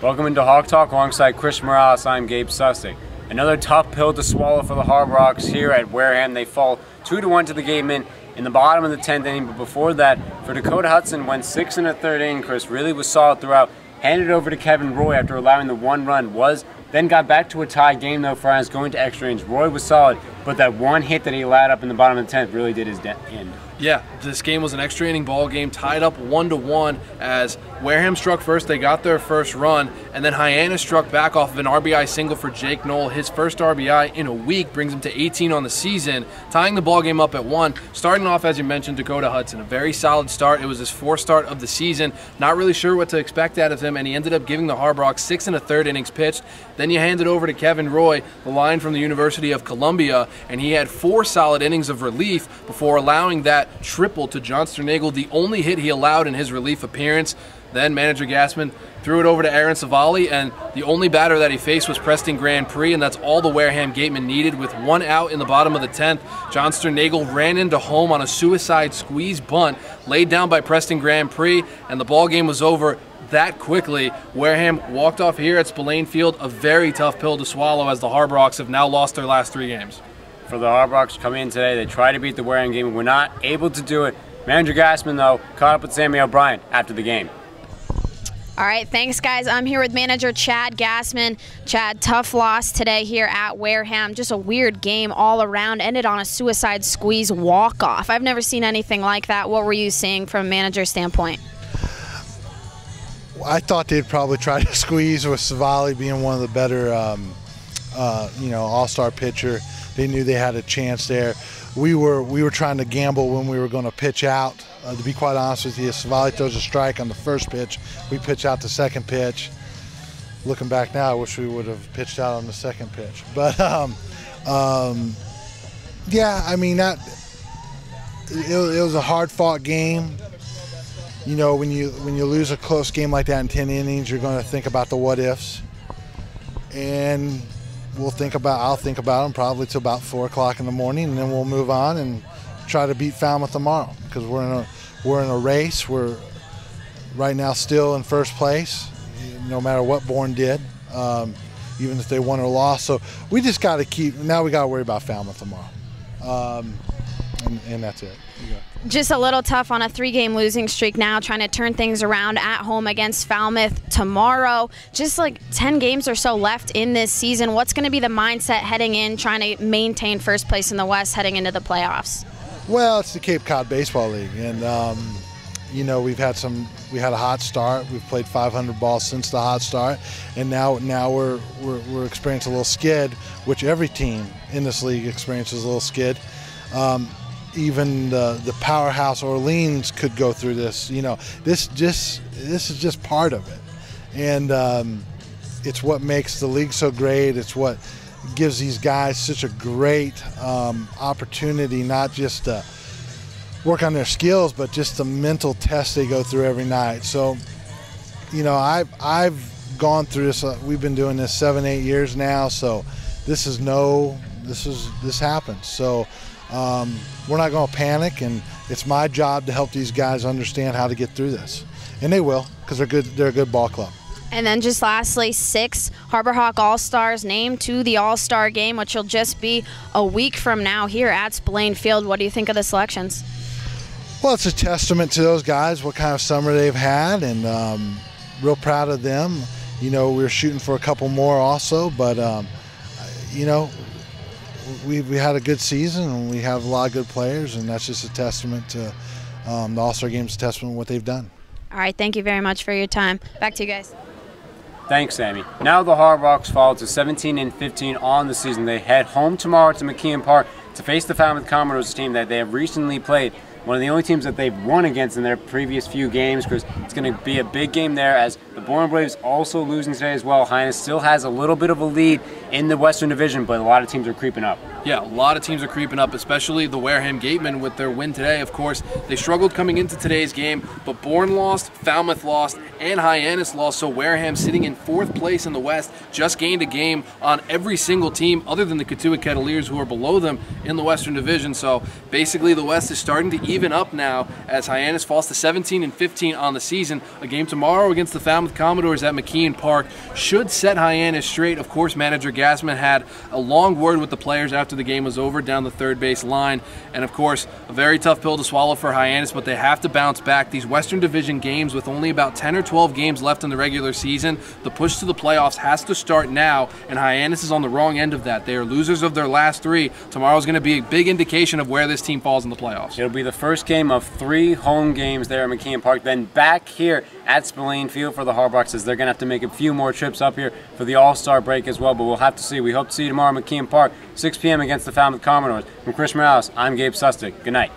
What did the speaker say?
Welcome into Hawk Talk alongside Chris Morales. I'm Gabe Sustick. Another tough pill to swallow for the Hard Rocks here at Wareham. They fall 2-1 to the Gatemen in the bottom of the 10th inning, but before that, for Dakota Hudson, went 6 1/3 inning. Chris really was solid throughout. Handed over to Kevin Roy after allowing the 1 run. Then got back to a tie game though for us going to extra innings. Roy was solid, but that one hit that he allowed up in the bottom of the 10th really did his end. Yeah, this game was an extra inning ball game, tied up 1-1 as Wareham struck first. They got their first run, and then Hyannis struck back off of an RBI single for Jake Knoll. His first RBI in a week brings him to 18 on the season, tying the ball game up at 1. Starting off, as you mentioned, Dakota Hudson, a very solid start. It was his 4th start of the season. Not really sure what to expect out of him, and he ended up giving the Hard Rocks 6 1/3 innings pitched. Then you hand it over to Kevin Roy, the line from the University of Columbia, and he had 4 solid innings of relief before allowing that triple to John Sternagel, the only hit he allowed in his relief appearance. Then manager Gassman threw it over to Aaron Savali, and the only batter that he faced was Preston Grand Prix, and that's all the Wareham Gatemen needed. With 1 out in the bottom of the 10th, John Sternagel ran into home on a suicide squeeze bunt, laid down by Preston Grand Prix, and the ball game was over that quickly. Wareham walked off here at Spillane Field, a very tough pill to swallow as the Hard Rocks have now lost their last 3 games. For the Hard Rocks coming in today, they tried to beat the Wareham game, were not able to do it. Manager Gassman, though, caught up with Sammy O'Brien after the game. All right, thanks, guys. I'm here with manager Chad Gassman. Chad, tough loss today here at Wareham. Just a weird game all around. Ended on a suicide squeeze walk-off. I've never seen anything like that. What were you seeing from a manager's standpoint? I thought they'd probably try to squeeze with Savali being one of the better, all-star pitcher. They knew they had a chance there. We were trying to gamble when we were going to pitch out. To be quite honest with you, Savali throws a strike on the first pitch. We pitch out the second pitch. Looking back now, I wish we would have pitched out on the second pitch. But yeah, I mean it was a hard-fought game. You know, when you lose a close game like that in 10 innings, you're going to think about the what ifs, and I'll think about them probably till about 4 o'clock in the morning, and then we'll move on and try to beat Falmouth tomorrow, because we're in a race. We're right now still in first place, no matter what Bourne did, even if they won or lost. So we just got to now we got to worry about Falmouth tomorrow, and that's it. Just a little tough on a 3-game losing streak now, trying to turn things around at home against Falmouth tomorrow. Just like 10 games or so left in this season. What's going to be the mindset heading in, trying to maintain first place in the West heading into the playoffs? Well, it's the Cape Cod Baseball League, and we had a hot start. We've played 500 balls since the hot start, and now we're experiencing a little skid, which every team in this league experiences a little skid. Even the powerhouse Orleans could go through this. You know, this is just part of it, and it's what makes the league so great. It's what gives these guys such a great opportunity, not just to work on their skills, but just the mental test they go through every night. So, you know, I've gone through this. We've been doing this 7-8 years now, so this happens. So. We're not going to panic, and it's my job to help these guys understand how to get through this, and they will, because they're a good ball club. And then just lastly, 6 Harbor Hawk All-Stars named to the All-Star game, which will just be a week from now here at Spillane Field. What do you think of the selections? Well, it's a testament to those guys, what kind of summer they've had, and real proud of them. You know, we're shooting for a couple more also, but you know, we had a good season, and we have a lot of good players, and that's just a testament to the All-Star Game's a testament to what they've done. All right, thank you very much for your time. Back to you guys. Thanks, Sammy. Now the Hard Rocks fall to 17-15 on the season. They head home tomorrow to McKeon Park to face the Falmouth Commodores, team that they have recently played. One of the only teams that they've won against in their previous few games, because it's going to be a big game there as The Bourne Braves also losing today as well. Hyannis still has a little bit of a lead in the Western Division, but a lot of teams are creeping up. Yeah, a lot of teams are creeping up, especially the Wareham Gatemen with their win today. Of course, they struggled coming into today's game, but Bourne lost, Falmouth lost, and Hyannis lost, so Wareham sitting in 4th place in the West just gained a game on every single team other than the Cotuit Kettleers, who are below them in the Western Division. So basically the West is starting to even up now as Hyannis falls to 17-15 on the season. A game tomorrow against the Falmouth Commodores at McKeon Park should set Hyannis straight. Of course, manager Gassman had a long word with the players after the game was over down the third base line. And of course, a very tough pill to swallow for Hyannis, but they have to bounce back. These Western Division games with only about 10 or 12 games left in the regular season, the push to the playoffs has to start now, and Hyannis is on the wrong end of that. They are losers of their last 3. Tomorrow is going to be a big indication of where this team falls in the playoffs. It'll be the first game of 3 home games there at McKeon Park, then back here at Spillane Field for the Harbrox, as they're going to have to make a few more trips up here for the All-Star break as well, but we'll have to see. We hope to see you tomorrow at McKeon Park, 6 p.m. against the Falmouth Commodores. From Chris Morales, I'm Gabe Sustick. Good night.